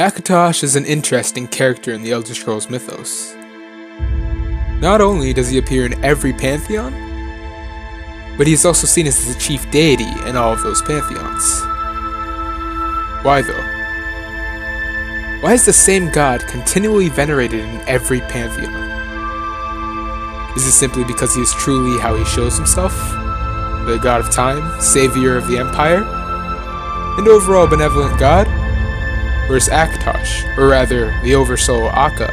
Akatosh is an interesting character in the Elder Scrolls mythos. Not only does he appear in every pantheon, but he is also seen as the chief deity in all of those pantheons. Why though? Why is the same god continually venerated in every pantheon? Is it simply because he is truly how he shows himself? The god of time, savior of the empire, and overall benevolent god? Or is Akatosh, or rather the oversoul Akka,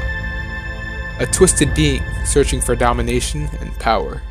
a twisted being searching for domination and power?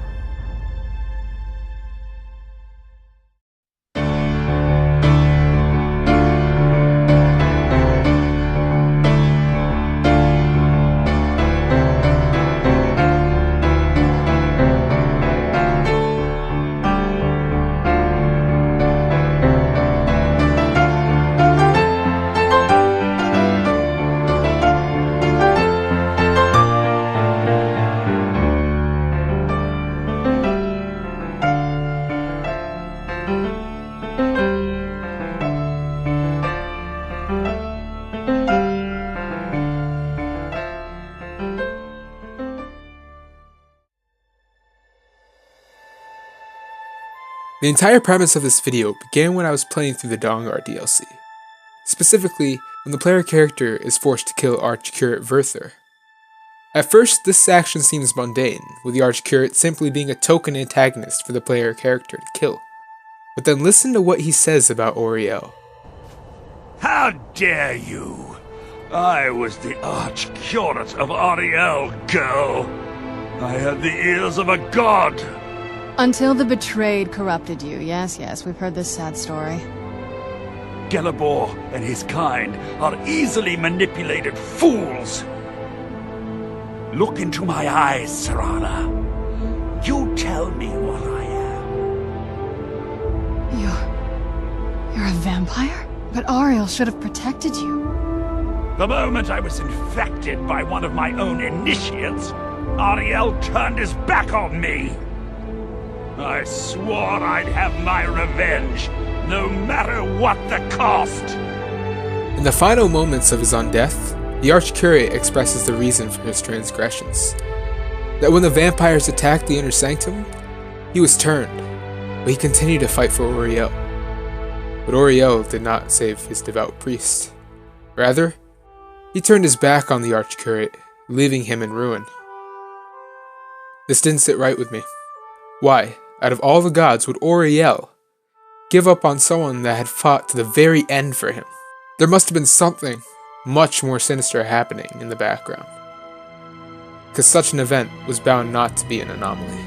The entire premise of this video began when I was playing through the Dawnguard DLC. Specifically, when the player character is forced to kill Curate Vurther. At first, this action seems mundane, with the Curate simply being a token antagonist for the player character to kill. But then listen to what he says about Auriel. How dare you! I was the Curate of Auriel, girl! I had the ears of a god! Until the betrayed corrupted you. Yes, we've heard this sad story. Gelabor and his kind are easily manipulated fools. Look into my eyes, Serana. You tell me what I am. You're a vampire? But Auriel should have protected you. The moment I was infected by one of my own initiates, Auriel turned his back on me. I swore I'd have my revenge, no matter what the cost. In the final moments of his own death, the Curate expresses the reason for his transgressions. That when the vampires attacked the inner sanctum, he was turned, but he continued to fight for Auriel. But Auriel did not save his devout priest. Rather, he turned his back on the Curate, leaving him in ruin. This didn't sit right with me. Why, out of all the gods, would Auriel give up on someone that had fought to the very end for him? There must have been something much more sinister happening in the background, because such an event was bound not to be an anomaly.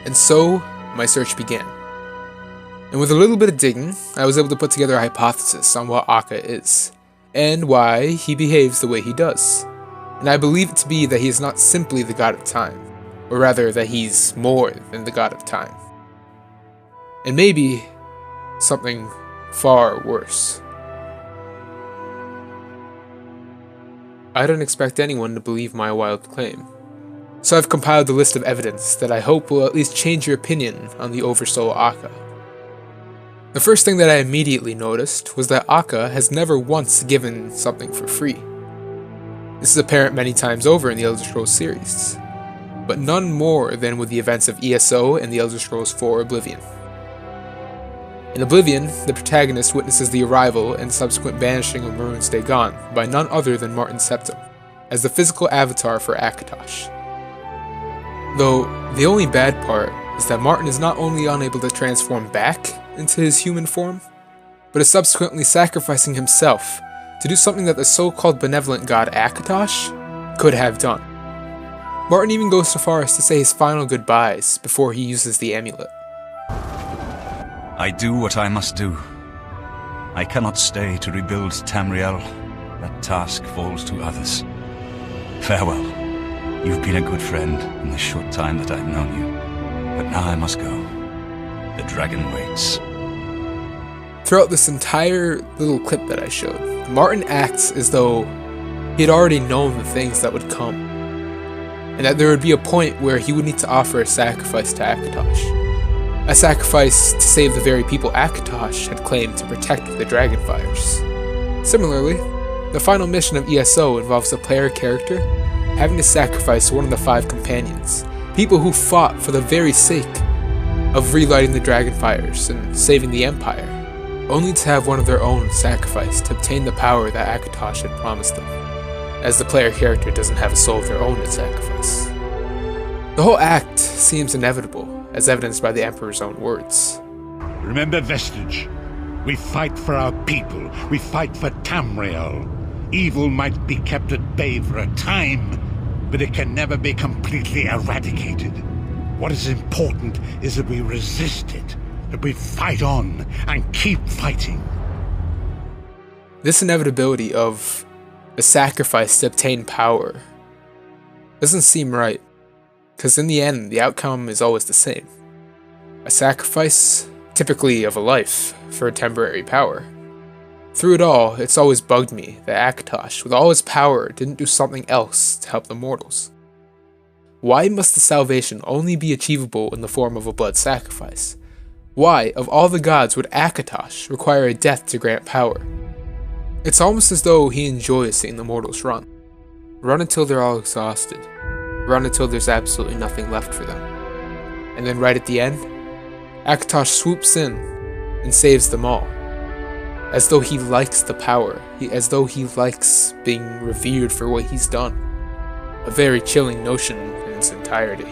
And so, my search began. And with a little bit of digging, I was able to put together a hypothesis on what Akka is, and why he behaves the way he does. And I believe it to be that he is not simply the god of time, or rather that he's more than the god of time. And maybe something far worse. I don't expect anyone to believe my wild claim, so I've compiled a list of evidence that I hope will at least change your opinion on the Oversoul Akka. The first thing that I immediately noticed was that Akka has never once given something for free. This is apparent many times over in the Elder Scrolls series, but none more than with the events of ESO and the Elder Scrolls IV Oblivion. In Oblivion, the protagonist witnesses the arrival and subsequent banishing of Maroon's Dagon by none other than Martin Septim, as the physical avatar for Akatosh. Though, the only bad part is that Martin is not only unable to transform back into his human form, but is subsequently sacrificing himself to do something that the so-called benevolent god Akatosh could have done. Martin even goes so far as to say his final goodbyes before he uses the amulet. I do what I must do. I cannot stay to rebuild Tamriel. That task falls to others. Farewell. You've been a good friend in the short time that I've known you. But now I must go. The dragon waits. Throughout this entire little clip that I showed, Martin acts as though he had already known the things that would come, and that there would be a point where he would need to offer a sacrifice to Akatosh. A sacrifice to save the very people Akatosh had claimed to protect with the Dragonfires. Similarly, the final mission of ESO involves a player character having to sacrifice one of the 5 companions, people who fought for the very sake of relighting the dragon fires and saving the Empire, only to have one of their own sacrificed to obtain the power that Akatosh had promised them, as the player character doesn't have a soul of their own to sacrifice. The whole act seems inevitable, as evidenced by the Emperor's own words. Remember Vestige. We fight for our people. We fight for Tamriel. Evil might be kept at bay for a time, but it can never be completely eradicated. What is important is that we resist it, that we fight on and keep fighting. This inevitability of a sacrifice to obtain power doesn't seem right, because in the end, the outcome is always the same. A sacrifice, typically of a life, for a temporary power. Through it all, it's always bugged me that Akatosh, with all his power, didn't do something else to help the mortals. Why must the salvation only be achievable in the form of a blood sacrifice? Why, of all the gods, would Akatosh require a death to grant power? It's almost as though he enjoys seeing the mortals run. Run until they're all exhausted. Run until there's absolutely nothing left for them. And then right at the end, Akatosh swoops in and saves them all. As though he likes the power, as though he likes being revered for what he's done. A very chilling notion in its entirety.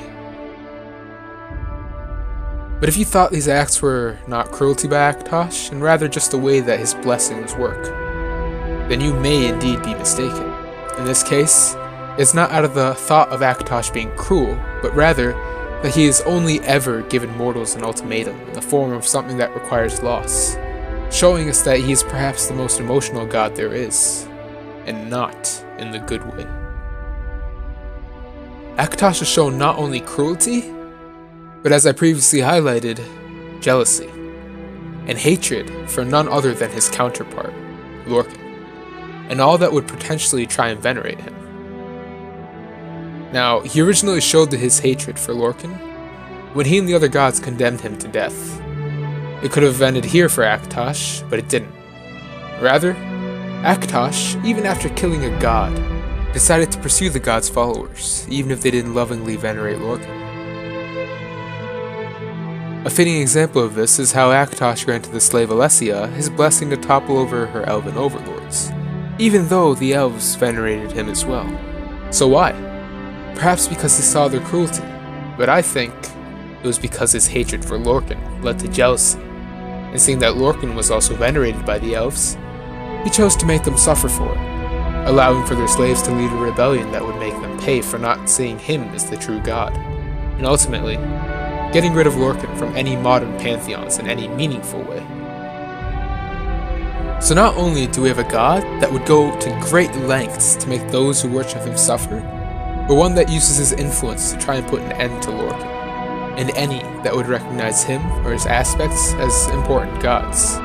But if you thought these acts were not cruelty by Akatosh, and rather just the way that his blessings work, then you may indeed be mistaken. In this case, it's not out of the thought of Akatosh being cruel, but rather that he has only ever given mortals an ultimatum in the form of something that requires loss, showing us that he is perhaps the most emotional god there is, and not in the good way. Akatosh has shown not only cruelty, but as I previously highlighted, jealousy, and hatred for none other than his counterpart, Lorcan, and all that would potentially try and venerate him. Now, he originally showed his hatred for Lorcan when he and the other gods condemned him to death. It could have ended here for Akatosh, but it didn't. Rather, Akatosh, even after killing a god, decided to pursue the god's followers, even if they didn't lovingly venerate Lorcan. A fitting example of this is how Akatosh granted the slave Alessia his blessing to topple over her elven overlords, even though the elves venerated him as well. So why? Perhaps because he saw their cruelty, but I think it was because his hatred for Lorcan led to jealousy, and seeing that Lorcan was also venerated by the elves, he chose to make them suffer for it, allowing for their slaves to lead a rebellion that would make them pay for not seeing him as the true god, and ultimately, getting rid of Lorcan from any modern pantheons in any meaningful way. So not only do we have a god that would go to great lengths to make those who worship him suffer, but one that uses his influence to try and put an end to Lorcan, and any that would recognize him or his aspects as important gods.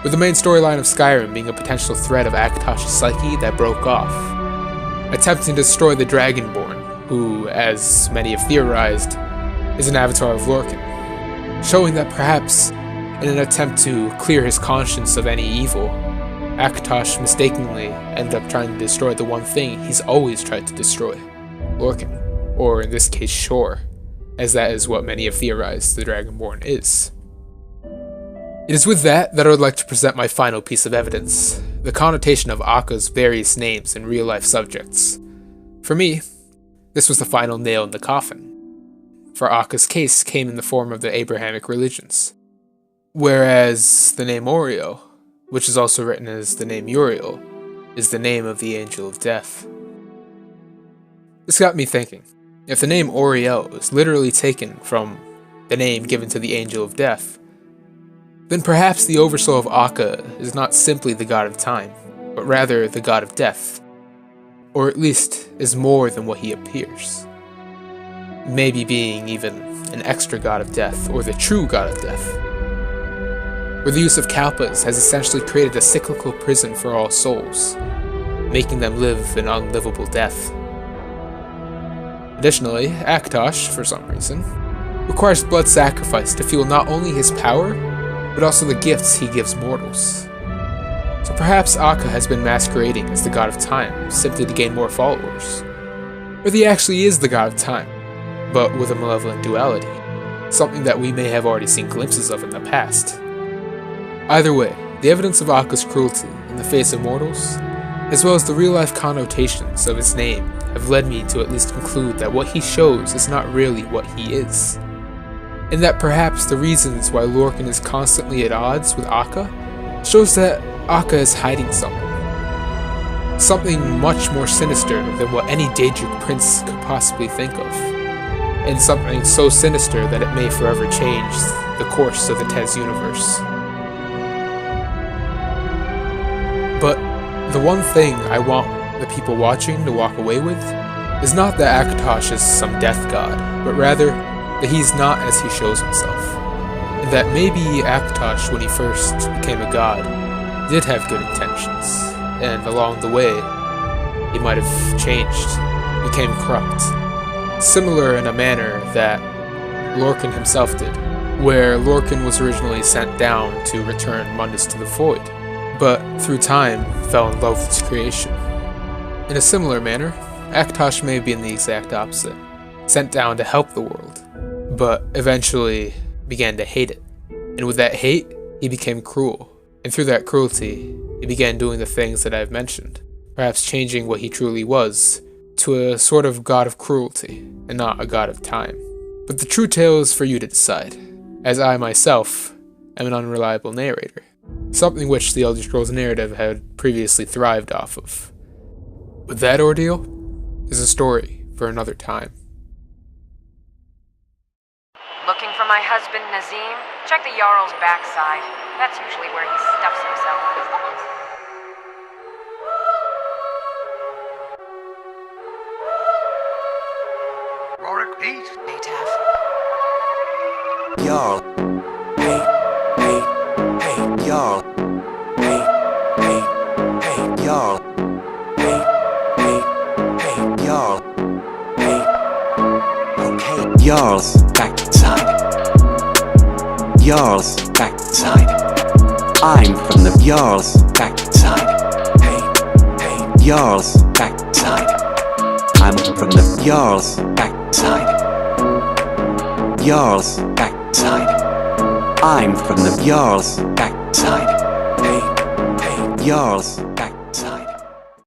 With the main storyline of Skyrim being a potential thread of Akatosh's psyche that broke off, attempting to destroy the Dragonborn, who, as many have theorized, is an avatar of Lorcan, showing that perhaps, in an attempt to clear his conscience of any evil, Akatosh mistakenly ended up trying to destroy the one thing he's always tried to destroy, Lorcan, or in this case Shor, as that is what many have theorized the Dragonborn is. It is with that I would like to present my final piece of evidence, the connotation of Akka's various names in real-life subjects. For me, this was the final nail in the coffin, for Akka's case came in the form of the Abrahamic religions, whereas the name Oriel, which is also written as the name Uriel, is the name of the Angel of Death. This got me thinking, if the name Oriel is literally taken from the name given to the Angel of Death, then perhaps the Oversoul of Akka is not simply the god of time, but rather the god of death, or at least is more than what he appears. Maybe being even an extra god of death, or the true god of death, where the use of kalpas has essentially created a cyclical prison for all souls, making them live an unlivable death. Additionally, Akatosh, for some reason, requires blood sacrifice to fuel not only his power, but also the gifts he gives mortals. So perhaps Akka has been masquerading as the god of time, simply to gain more followers. Or he actually is the god of time, but with a malevolent duality, something that we may have already seen glimpses of in the past. Either way, the evidence of Akka's cruelty in the face of mortals, as well as the real-life connotations of his name, have led me to at least conclude that what he shows is not really what he is. And that perhaps the reasons why Lorkhan is constantly at odds with Akka shows that Akka is hiding something. Something much more sinister than what any Daedric prince could possibly think of. And something so sinister that it may forever change the course of the Tez universe. But the one thing I want the people watching to walk away with is not that Akatosh is some death god, but rather that he's not as he shows himself. And that maybe Akatosh, when he first became a god, did have good intentions, and along the way, he might have changed, became corrupt. Similar in a manner that Lorkhan himself did, where Lorkhan was originally sent down to return Mundus to the Void, but through time fell in love with its creation. In a similar manner, Akatosh may have been the exact opposite, sent down to help the world, but eventually began to hate it. And with that hate, he became cruel, and through that cruelty, he began doing the things that I've mentioned, perhaps changing what he truly was to a sort of god of cruelty, and not a god of time. But the true tale is for you to decide, as I myself am an unreliable narrator, something which the Elder Scrolls narrative had previously thrived off of. But that ordeal is a story for another time. Looking for my husband Nazim? Check the Jarl's backside. That's usually where he stuffs himself these days. Rorik Pete. Hey, Taff. Jarl. Hey, hey, hey, Jarl. Hey, hey, hey, Jarl. Hey, hey, hey, Jarl. Hey. Okay, Jarl's backside. Jarl's backside. I'm from the Jarl's backside. Hey, hey, Jarl's backside. I'm from the Jarl's backside. Jarl's backside. I'm from the Jarl's backside. Hey, hey, Jarl's